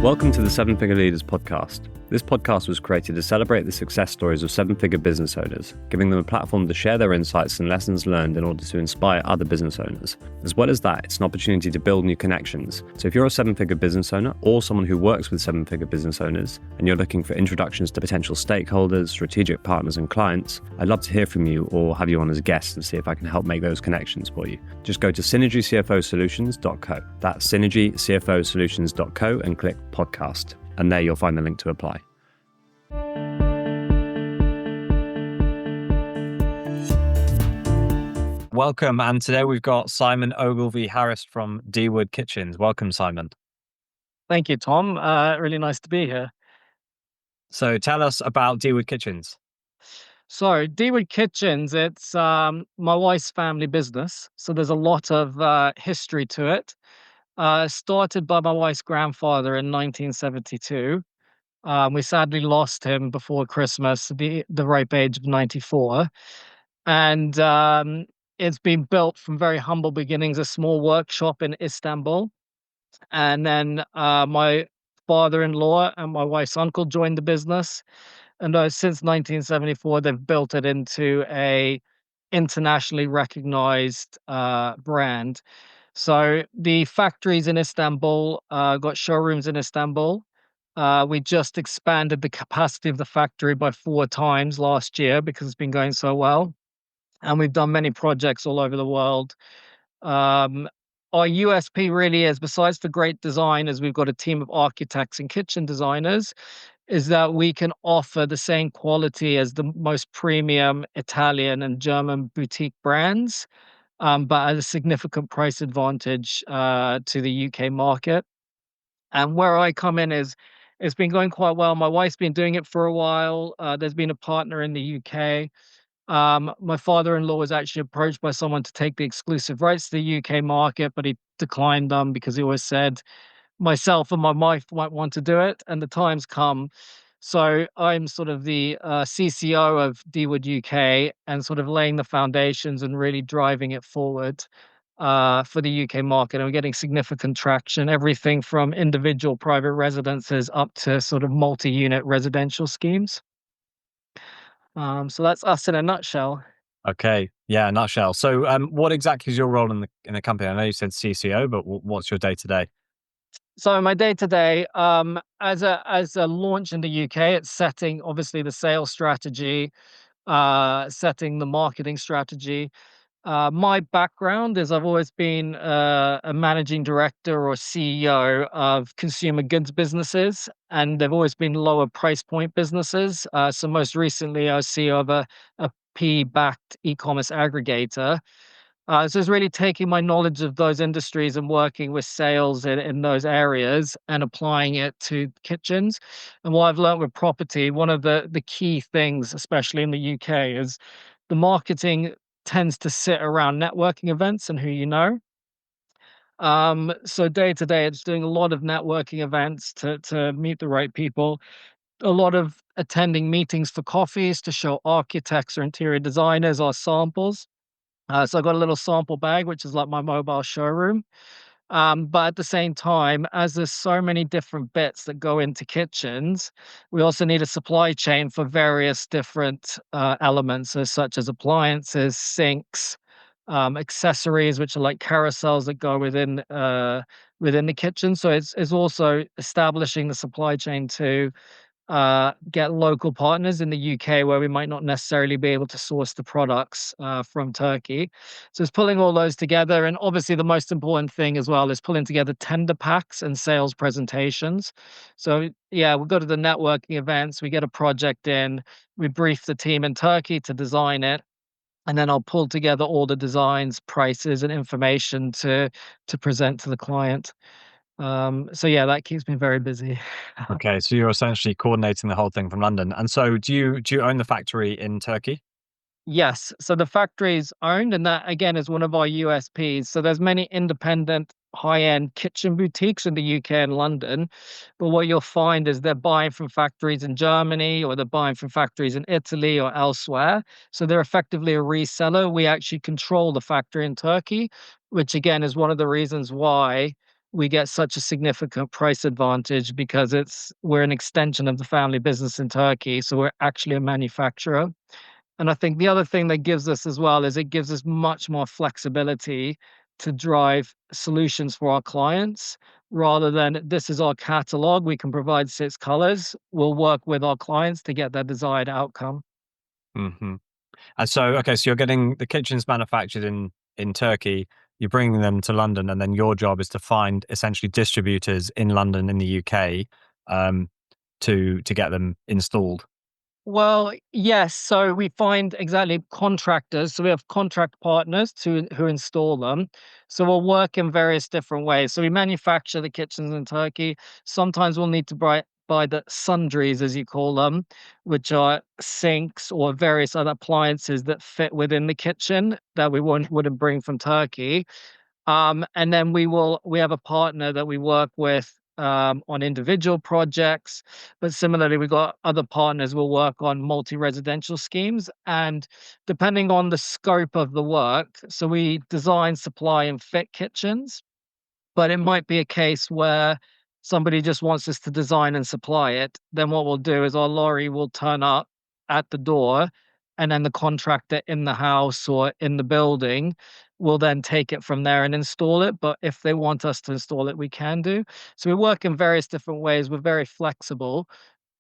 Welcome to the Seven Figure Leaders podcast. This podcast was created to celebrate the success stories of seven-figure business owners, giving them a platform to share their insights and lessons learned in order to inspire other business owners. As well as that, it's an opportunity to build new connections. So if you're a seven-figure business owner or someone who works with seven-figure business owners and you're looking for introductions to potential stakeholders, strategic partners and clients, I'd love to hear from you or have you on as a guest and see if I can help make those connections for you. Just go to synergycfosolutions.co. That's synergycfosolutions.co and click podcast. And there you'll find the link to apply. Welcome, and today we've got Simon Ogilvie-Harris from Dwood Kitchens. Welcome, Simon. Thank you, Tom. Really nice to be here. So tell us about Dwood Kitchens. So Dwood Kitchens, it's my wife's family business. So there's a lot of history to it. Started by my wife's grandfather in 1972. We sadly lost him before Christmas at the ripe age of 94. And it's been built from very humble beginnings, a small workshop in Istanbul. And then my father-in-law and my wife's uncle joined the business. And since 1974, they've built it into a internationally recognized brand. So the factories in Istanbul got showrooms in Istanbul. We just expanded the capacity of the factory by 4 times last year because it's been going so well. And we've done many projects all over the world. Our USP really is, besides the great design, is we've got a team of architects and kitchen designers, is that we can offer the same quality as the most premium Italian and German boutique brands, but at a significant price advantage to the UK market. And where I come in is it's been going quite well. My wife's been doing it for a while. There's been a partner in the UK. My father-in-law was actually approached by someone to take the exclusive rights to the UK market, but he declined them because he always said myself and my wife might want to do it, and the time's come. So I'm sort of the CCO of Dwood UK and sort of laying the foundations and really driving it forward for the UK market. And we're getting significant traction, everything from individual private residences up to sort of multi-unit residential schemes. So that's us in a nutshell. Okay, yeah, nutshell. So what exactly is your role in the company? I know you said CCO, but what's your day-to-day? So my day-to-day, as a launch in the UK, it's setting obviously the sales strategy, setting the marketing strategy. My background is I've always been a managing director or CEO of consumer goods businesses, and they've always been lower price point businesses. So most recently, I was CEO of a P-backed e-commerce aggregator. So it's really taking my knowledge of those industries and working with sales in those areas and applying it to kitchens. And what I've learned with property, one of the key things, especially in the UK, is the marketing tends to sit around networking events and who you know. So day to day, it's doing a lot of networking events to meet the right people, a lot of attending meetings for coffees to show architects or interior designers our samples. So I got a little sample bag, which is like my mobile showroom. But at the same time, as there's so many different bits that go into kitchens, we also need a supply chain for various different elements, such as appliances, sinks, accessories, which are like carousels that go within the kitchen. So it's also establishing the supply chain to get local partners in the UK where we might not necessarily be able to source the products from Turkey. So it's pulling all those together. And obviously, the most important thing as well is pulling together tender packs and sales presentations. So, yeah, we go to the networking events, we get a project in, we brief the team in Turkey to design it. And then I'll pull together all the designs, prices, and information to present to the client. So yeah, that keeps me very busy. Okay, so you're essentially coordinating the whole thing from London. And so do you own the factory in Turkey? Yes. So the factory is owned, and that again is one of our USPs. So there's many independent high-end kitchen boutiques in the UK and London, but what you'll find is they're buying from factories in Germany or they're buying from factories in Italy or elsewhere. So they're effectively a reseller. We actually control the factory in Turkey, which again is one of the reasons why we get such a significant price advantage because we're an extension of the family business in Turkey, so we're actually a manufacturer. And I think the other thing that gives us as well is it gives us much more flexibility to drive solutions for our clients rather than this is our catalog. We can provide six colors. We'll work with our clients to get their desired outcome. Hmm. And so, okay, so you're getting the kitchens manufactured in Turkey, you're bringing them to London, and then your job is to find essentially distributors in London, in the UK, um, to get them installed. Well, yes. So we find exactly contractors. So we have contract partners who install them. So we'll work in various different ways. So we manufacture the kitchens in Turkey. Sometimes we'll need to buy the sundries, as you call them, which are sinks or various other appliances that fit within the kitchen that we wouldn't bring from Turkey. And then we have a partner that we work with on individual projects, but similarly, we've got other partners we'll work on multi-residential schemes. And depending on the scope of the work, so we design, supply, and fit kitchens. But it might be a case where somebody just wants us to design and supply it. Then what we'll do is our lorry will turn up at the door, and then the contractor in the house or in the building will then take it from there and install it. But if they want us to install it, we can do. So we work in various different ways. We're very flexible.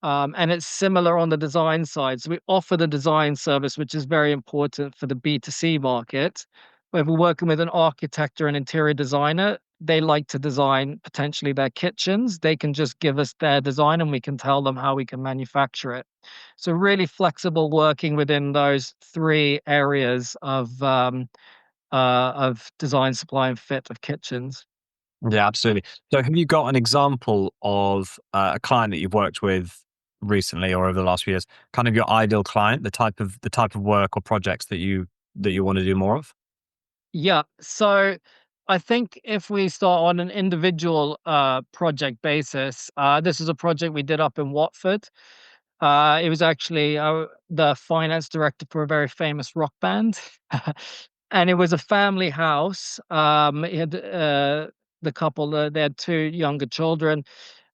And it's similar on the design side. So we offer the design service, which is very important for the B2C market. Where we're working with an architect or an interior designer, they like to design potentially their kitchens. They can just give us their design and we can tell them how we can manufacture it. So really flexible working within those three areas of design, supply, and fit of kitchens. Yeah, absolutely. So, have you got an example of a client that you've worked with recently or over the last few years? Kind of your ideal client, the type of work or projects that you want to do more of. Yeah. So I think if we start on an individual project basis, this is a project we did up in Watford. It was actually the finance director for a very famous rock band. And it was a family house. It had the couple, they had two younger children.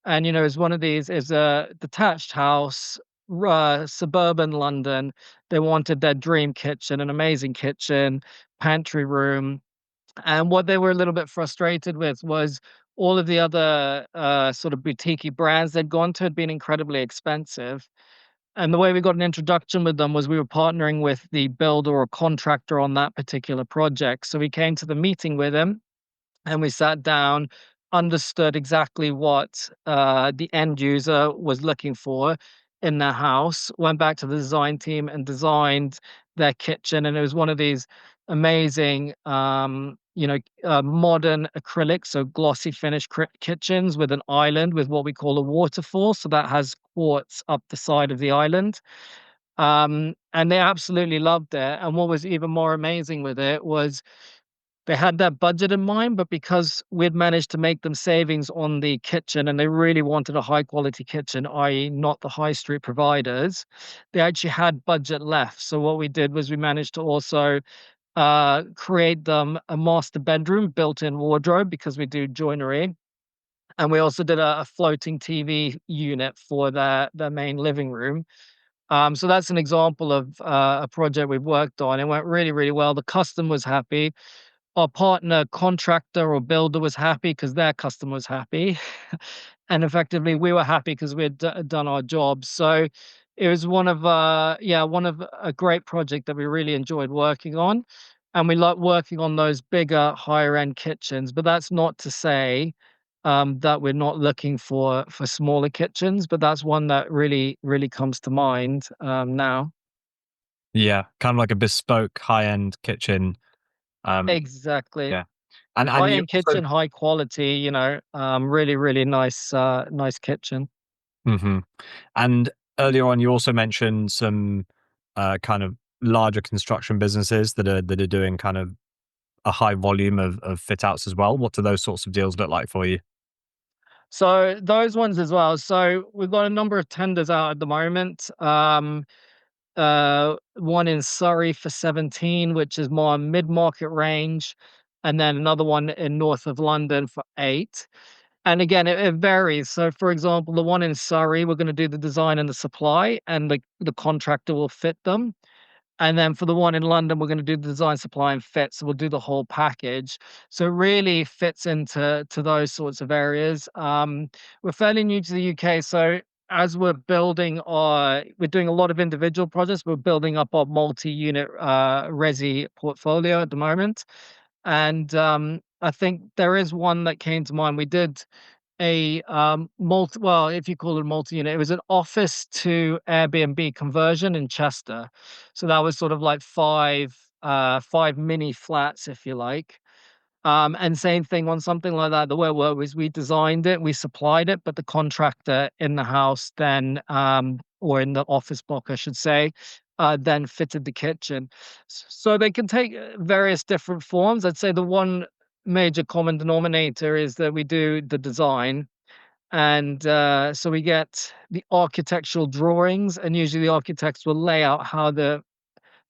And, you know, it's one of these is a detached house, suburban London. They wanted their dream kitchen, an amazing kitchen, pantry room. And what they were a little bit frustrated with was all of the other sort of boutiquey brands they'd gone to had been incredibly expensive. And the way we got an introduction with them was we were partnering with the builder or contractor on that particular project. So we came to the meeting with him and we sat down, understood exactly what the end user was looking for in their house, went back to the design team and designed their kitchen. And it was one of these amazing, modern acrylic, so glossy finish kitchens with an island with what we call a waterfall. So that has quartz up the side of the island. And they absolutely loved it. And what was even more amazing with it was they had that budget in mind, but because we'd managed to make them savings on the kitchen and they really wanted a high quality kitchen, i.e., not the high street providers, they actually had budget left. So what we did was we managed to also create them a master bedroom, built-in wardrobe because we do joinery, and we also did a floating TV unit for their main living room. So that's an example of a project we've worked on. It went really, really well. The customer was happy. Our partner contractor or builder was happy because their customer was happy. And effectively, we were happy because we had done our job. So it was one of a great project that we really enjoyed working on. And we like working on those bigger, higher end kitchens. But that's not to say that we're not looking for smaller kitchens, but that's one that really, really comes to mind now. Yeah, kind of like a bespoke high-end kitchen. Um, Exactly. yeah, and you High-end also. kitchen, high quality, really, really nice, nice kitchen. Hmm. And earlier on, you also mentioned some kind of larger construction businesses that are doing kind of a high volume of fit outs as well. What do those sorts of deals look like for you? So those ones as well. So we've got a number of tenders out at the moment. One in Surrey for 17, which is more mid-market range. and then another one in north of London for 8. And again, it varies. So, for example, the one in Surrey, we're gonna do the design and the supply, and the contractor will fit them. And then for the one in London, we're gonna do the design, supply, and fit, so we'll do the whole package. So it really fits into those sorts of areas. We're fairly new to the UK, so as we're doing a lot of individual projects, we're building up our multi-unit, resi portfolio at the moment. And, I think there is one that came to mind. We did a, well, if you call it a multi-unit, it was an office to Airbnb conversion in Chester. So that was sort of like 5 mini flats, if you like. And same thing on something like that. The way it worked was we designed it, we supplied it, but the contractor in the house then, or in the office block, I should say, then fitted the kitchen. So they can take various different forms. I'd say the one major common denominator is that we do the design. And so we get the architectural drawings, and usually the architects will lay out how the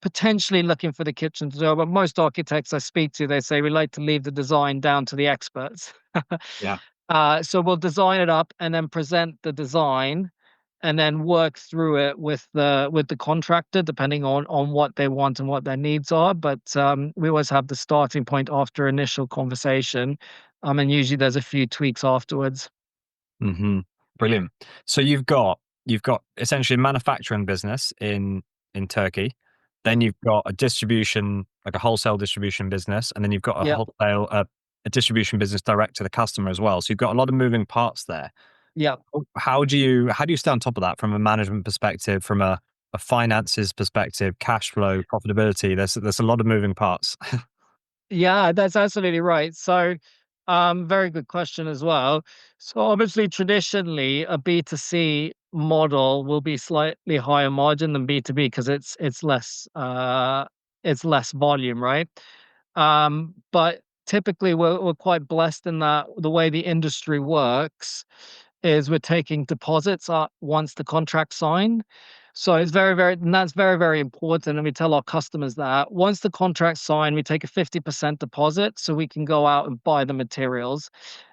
potentially looking for the kitchen to do, but most architects I speak to, they say we like to leave the design down to the experts. Yeah. So we'll design it up and then present the design, and then work through it with the contractor, depending on what they want and what their needs are. But we always have the starting point after initial conversation, and usually there's a few tweaks afterwards. Hmm. Brilliant. So you've got essentially a manufacturing business in Turkey, then you've got a distribution, like a wholesale distribution business, and then you've got a Yeah, a distribution business direct to the customer as well. So you've got a lot of moving parts there. yeah. How do you stay on top of that from a management perspective, from a finances perspective, cash flow, profitability? There's a lot of moving parts. Yeah, that's absolutely right. So, very good question as well. So obviously, traditionally, a B2C model will be slightly higher margin than B2B because it's less volume, right? But typically, we're quite blessed in that the way the industry works is we're taking deposits once the contract's signed. So it's and that's very, very important. And we tell our customers that once the contract's signed, we take a 50% deposit so we can go out and buy the materials.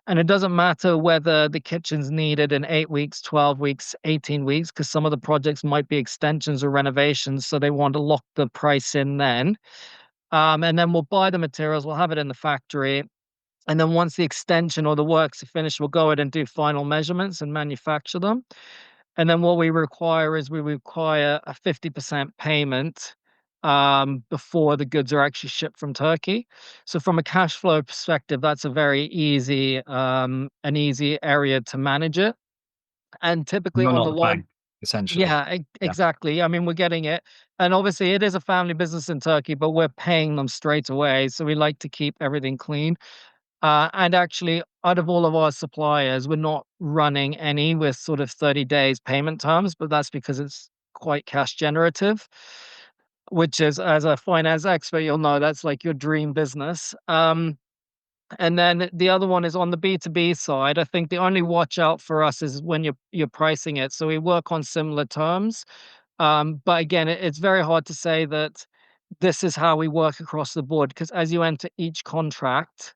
And it doesn't matter whether the kitchen's needed in 8 weeks, 12 weeks, 18 weeks, because some of the projects might be extensions or renovations. So they want to lock the price in then. And then we'll buy the materials, we'll have it in the factory. And then once the extension or the works are finished, we'll go ahead and do final measurements and manufacture them. And then what we require is we require a 50% payment before the goods are actually shipped from Turkey. So from a cash flow perspective, that's a very easy an easy area to manage it. And typically You're on not the the long bank, essentially. yeah, Yeah. exactly. I mean, we're getting it. And obviously it is a family business in Turkey, but we're paying them straight away. So we like to keep everything clean. And actually, out of all of our suppliers, we're not running any with sort of 30 days payment terms, but that's because it's quite cash generative, which is, as a finance expert, you'll know that's like your dream business. And then the other one is on the B2B side. I think the only watch out for us is when you're pricing it. So we work on similar terms. But again, it's very hard to say that this is how we work across the board because as you enter each contract,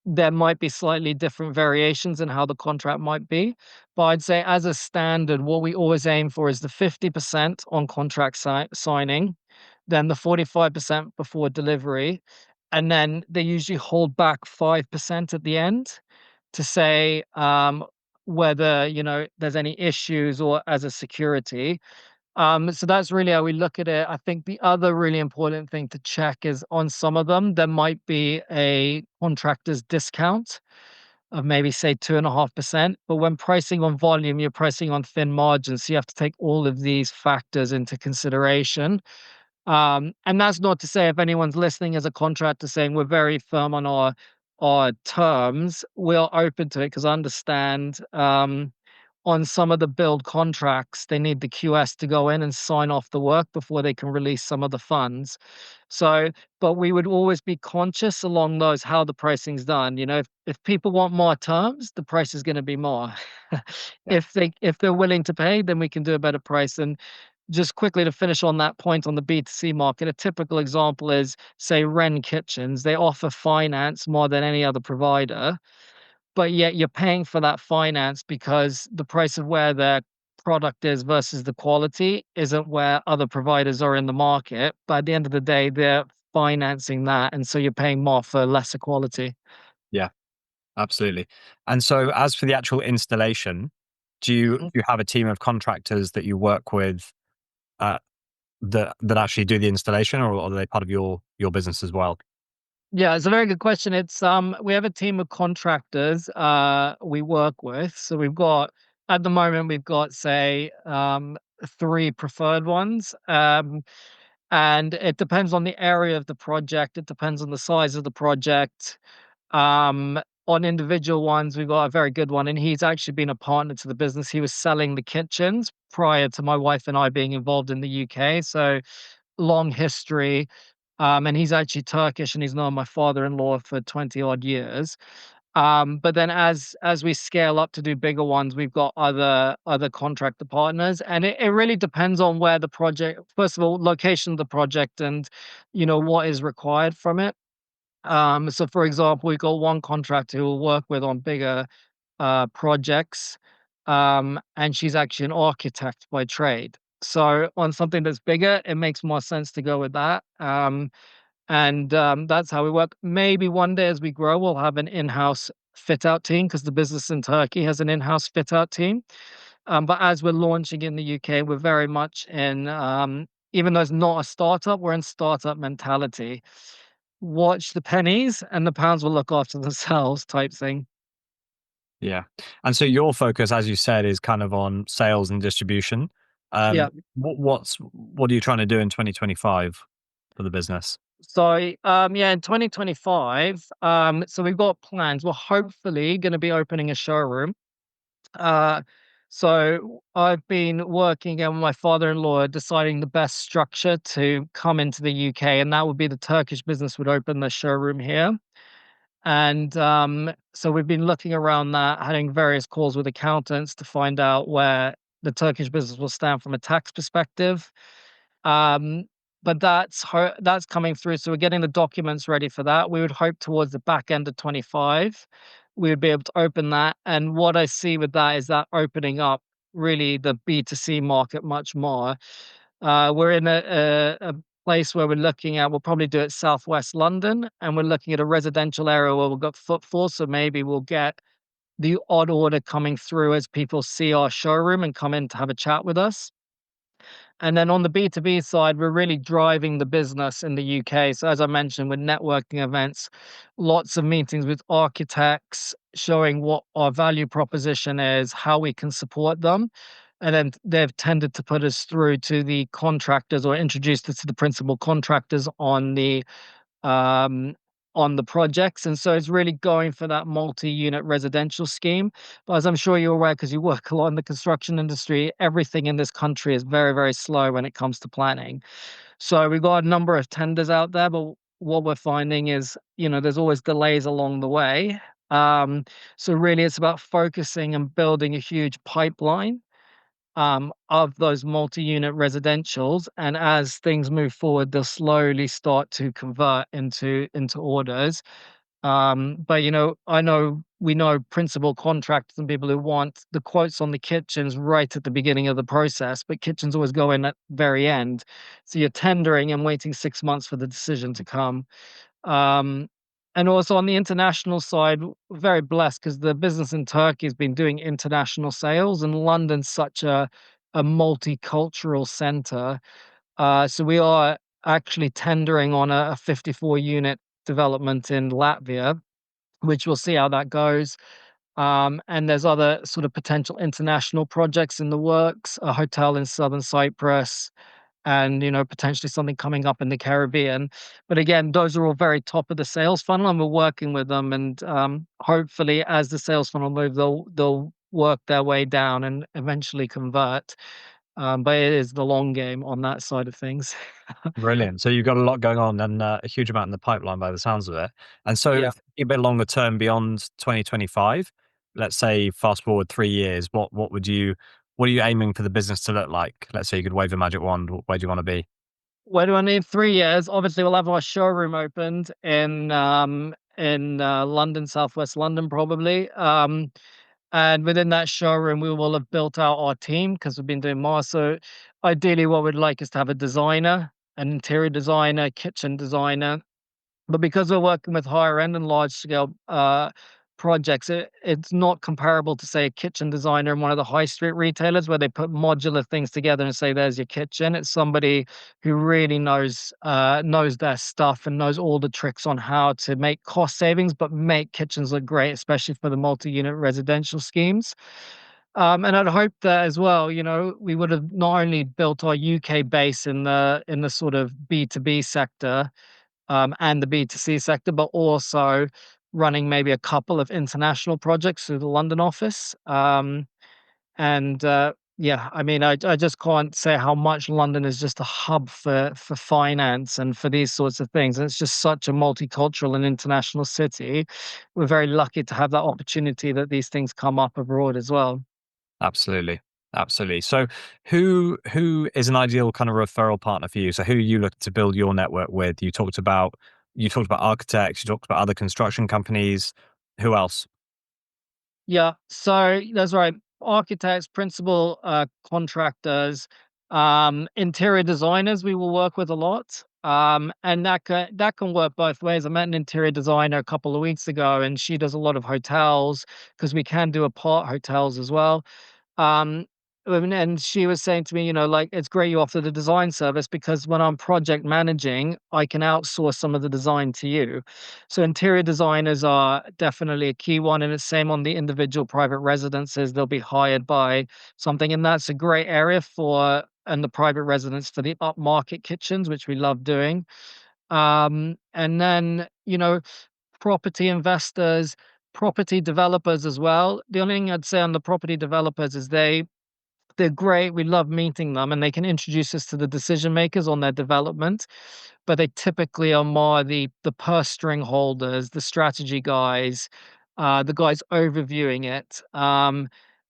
there might be slightly different variations in how the contract might be, but I'd say as a standard, what we always aim for is the 50% on contract signing, then the 45% before delivery, and then they usually hold back 5% at the end to say, whether, there's any issues or as a security. So that's really how we look at it. I think the other really important thing to check is on some of them, there might be a contractor's discount of maybe say 2.5%. But when pricing on volume, you're pricing on thin margins. So you have to take all of these factors into consideration. And that's not to say if anyone's listening as a contractor saying we're very firm on our terms, we're open to it because I understand on some of the build contracts, they need the QS to go in and sign off the work before they can release some of the funds. So, but we would always be conscious along those how the pricing's done. If people want more terms, the price is going to be more. Yeah. If they're willing to pay, then we can do a better price. And just quickly to finish on that point on the B2C market, a typical example is, say, Wren Kitchens. They offer finance more than any other provider, but yet you're paying for that finance because the price of where their product is versus the quality isn't where other providers are in the market. But at the end of the day, they're financing that, and so you're paying more for lesser quality. Yeah, absolutely. And so as for the actual installation, do you have a team of contractors that you work with, uh, that actually do the installation, or are they part of your business as well? Yeah, it's a very good question. It's we have a team of contractors we work with. So we've got at the moment we've got say three preferred ones. And it depends on the area of the project, it depends on the size of the project. Um on individual ones, we've got a very good one, and he's actually been a partner to the business. He was selling the kitchens prior to my wife and I being involved in the UK. So long history. And he's actually Turkish, and he's known my father-in-law for 20 odd years. But then as we scale up to do bigger ones, we've got other contractor partners, and it really depends on where the project, first of all, location of the project and what is required from it. So for example, we've got one contractor who we'll work with on bigger projects. And she's actually an architect by trade. So on something that's bigger, it makes more sense to go with that. And that's how we work. Maybe one day as we grow, we'll have an in-house fit out team because the business in Turkey has an in-house fit out team. But as we're launching in the UK, we're very much in, even though it's not a startup, we're in startup mentality. Watch the pennies and the pounds will look after themselves type thing. Yeah. And so your focus, as you said, is kind of on sales and distribution. Yeah. What are you trying to do in 2025 for the business? So, yeah, in 2025, so we've got plans. We're hopefully going to be opening a showroom. Uh, so I've been working and my father-in-law deciding the best structure to come into the UK, and that would be the Turkish business would open the showroom here. And so we've been looking around that, having various calls with accountants to find out where the Turkish business will stand from a tax perspective. Um, but that's coming through. So we're getting the documents ready for that. We would hope towards the back end of 25, we would be able to open that. And what I see with that is that opening up really the B2C market much more. We're in a place where we're looking at, we'll probably do it Southwest London, and we're looking at a residential area where we've got footfall. So maybe we'll get the odd order coming through as people see our showroom and come in to have a chat with us. And then on the B2B side, we're really driving the business in the UK. So as I mentioned, with networking events, lots of meetings with architects, showing what our value proposition is, how we can support them. And then they've tended to put us through to the contractors or introduced us to the principal contractors um, on the projects. And so it's really going for that multi-unit residential scheme. But as I'm sure you're aware, because you work a lot in the construction industry, everything in this country is very, very slow when it comes to planning. So we've got a number of tenders out there, but what we're finding is, there's always delays along the way. So really it's about focusing and building a huge pipeline of those multi-unit residentials, and as things move forward, they'll slowly start to convert into orders. But I know we know principal contractors and people who want the quotes on the kitchens right at the beginning of the process, but kitchens always go in at the very end. So you're tendering and waiting 6 months for the decision to come. Um, and also on the international side, very blessed because the business in Turkey has been doing international sales, and London's such a multicultural center. So we are actually tendering on a 54 unit development in Latvia, which we'll see how that goes. And there's other sort of potential international projects in the works, a hotel in southern Cyprus, and potentially something coming up in the Caribbean. But again, those are all very top of the sales funnel, and we're working with them. And hopefully, as the sales funnel moves, they'll work their way down and eventually convert. But it is the long game on that side of things. Brilliant. So you've got a lot going on and a huge amount in the pipeline by the sounds of it. And so Yeah. thinking a bit longer term beyond 2025, let's say fast forward 3 years, what would you what are you aiming for the business to look like? Let's say you could wave a magic wand. Where do you want to be? Where do I need 3 years? Obviously, we'll have our showroom opened in London, Southwest London, probably. And within that showroom, we will have built out our team because we've been doing more. So ideally, what we'd like is to have a designer, an interior designer, kitchen designer. But because we're working with higher end and large scale projects, it's not comparable to, say, a kitchen designer in one of the high street retailers where they put modular things together and say, "There's your kitchen." It's somebody who really knows their stuff and knows all the tricks on how to make cost savings, but make kitchens look great, especially for the multi-unit residential schemes. And I'd hope that as well, we would have not only built our UK base in the sort of B2B sector, and the B2C sector, but also running maybe a couple of international projects through the London office. And yeah, I mean, I just can't say how much London is just a hub for finance and for these sorts of things. And it's just such a multicultural and international city. We're very lucky to have that opportunity that these things come up abroad as well. Absolutely. Absolutely. So who is an ideal kind of referral partner for you? So who you look to build your network with? You talked about architects, you talked about other construction companies. Who else? Yeah, so that's right. Architects, principal contractors, interior designers we will work with a lot. And that can work both ways. I met an interior designer a couple of weeks ago, and she does a lot of hotels because we can do apart hotels as well. Um, and she was saying to me, like, it's great you offer the design service because when I'm project managing, I can outsource some of the design to you. So interior designers are definitely a key one, and it's same on the individual private residences. They'll be hired by something, and that's a great area for and the private residence for the upmarket kitchens, which we love doing. And then, property investors, property developers as well. The only thing I'd say on the property developers is they're great. We love meeting them, and they can introduce us to the decision makers on their development. But they typically are more the purse string holders, the strategy guys, the guys overviewing it.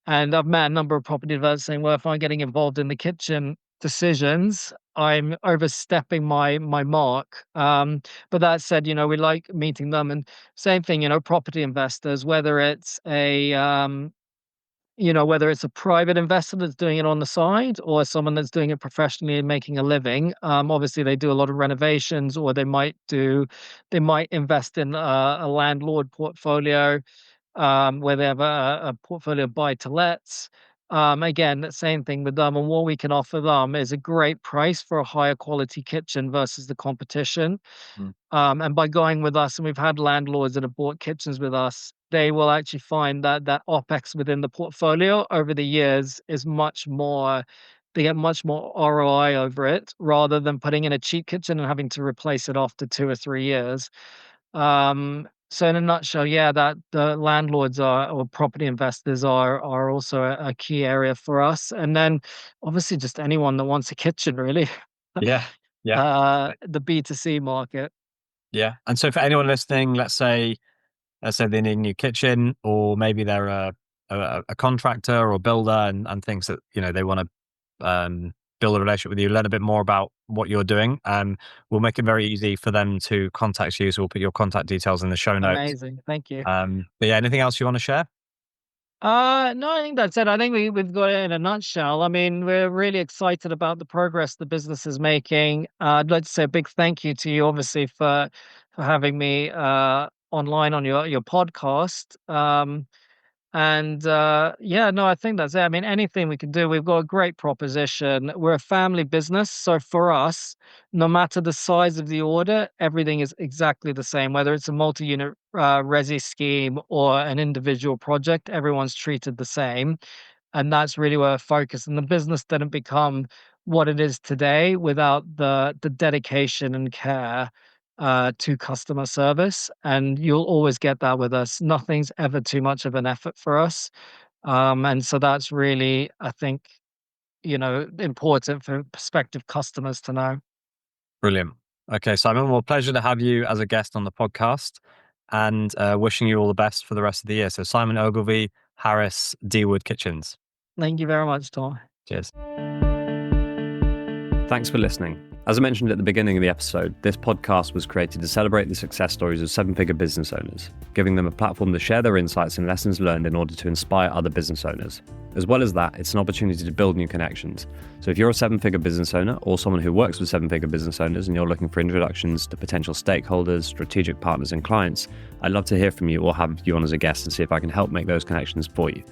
And I've met a number of property developers saying, "Well, if I'm getting involved in the kitchen decisions, I'm overstepping my mark." But that said, we like meeting them, and same thing, property investors, whether it's a private investor that's doing it on the side or someone that's doing it professionally and making a living. Obviously, they do a lot of renovations, or they might invest in a landlord portfolio, where they have a portfolio of buy to lets. Again, the same thing with them. And what we can offer them is a great price for a higher quality kitchen versus the competition. Mm. And by going with us, and we've had landlords that have bought kitchens with us, they will actually find that OpEx within the portfolio over the years is much more, they get much more ROI over it rather than putting in a cheap kitchen and having to replace it after 2 or 3 years. So in a nutshell, yeah, that the landlords are or property investors are also a key area for us. And then obviously just anyone that wants a kitchen really. Yeah. Yeah. The B2C market. Yeah. And so for anyone listening, let's say they need a new kitchen, or maybe they're a contractor or builder and thinks that, they want to build a relationship with you, learn a bit more about what you're doing. We'll make it very easy for them to contact you. So we'll put your contact details in the show notes. Amazing. Thank you. But yeah, anything else you want to share? No, I think that's it. I think we've got it in a nutshell. I mean, we're really excited about the progress the business is making. I'd like to say a big thank you to you, obviously, for having me online on your podcast. And yeah, no, I think that's it. I mean, anything we can do, we've got a great proposition. We're a family business. So for us, no matter the size of the order, everything is exactly the same, whether it's a multi unit resi scheme or an individual project, everyone's treated the same. And that's really where we're focused. And the business didn't become what it is today without the dedication and care to customer service. And you'll always get that with us. Nothing's ever too much of an effort for us. And so that's really, I think, important for prospective customers to know. Brilliant. Okay, Simon. Well, pleasure to have you as a guest on the podcast, and wishing you all the best for the rest of the year. So Simon Ogilvie, Harris, Dwood Kitchens. Thank you very much, Tom. Cheers. Thanks for listening. As I mentioned at the beginning of the episode, this podcast was created to celebrate the success stories of seven-figure business owners, giving them a platform to share their insights and lessons learned in order to inspire other business owners. As well as that, it's an opportunity to build new connections. So if you're a seven-figure business owner or someone who works with seven-figure business owners and you're looking for introductions to potential stakeholders, strategic partners and clients, I'd love to hear from you or have you on as a guest and see if I can help make those connections for you.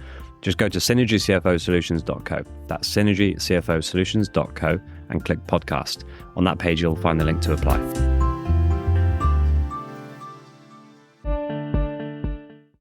Just go to synergycfosolutions.co. That's synergycfosolutions.co and click podcast. On that page, you'll find the link to apply.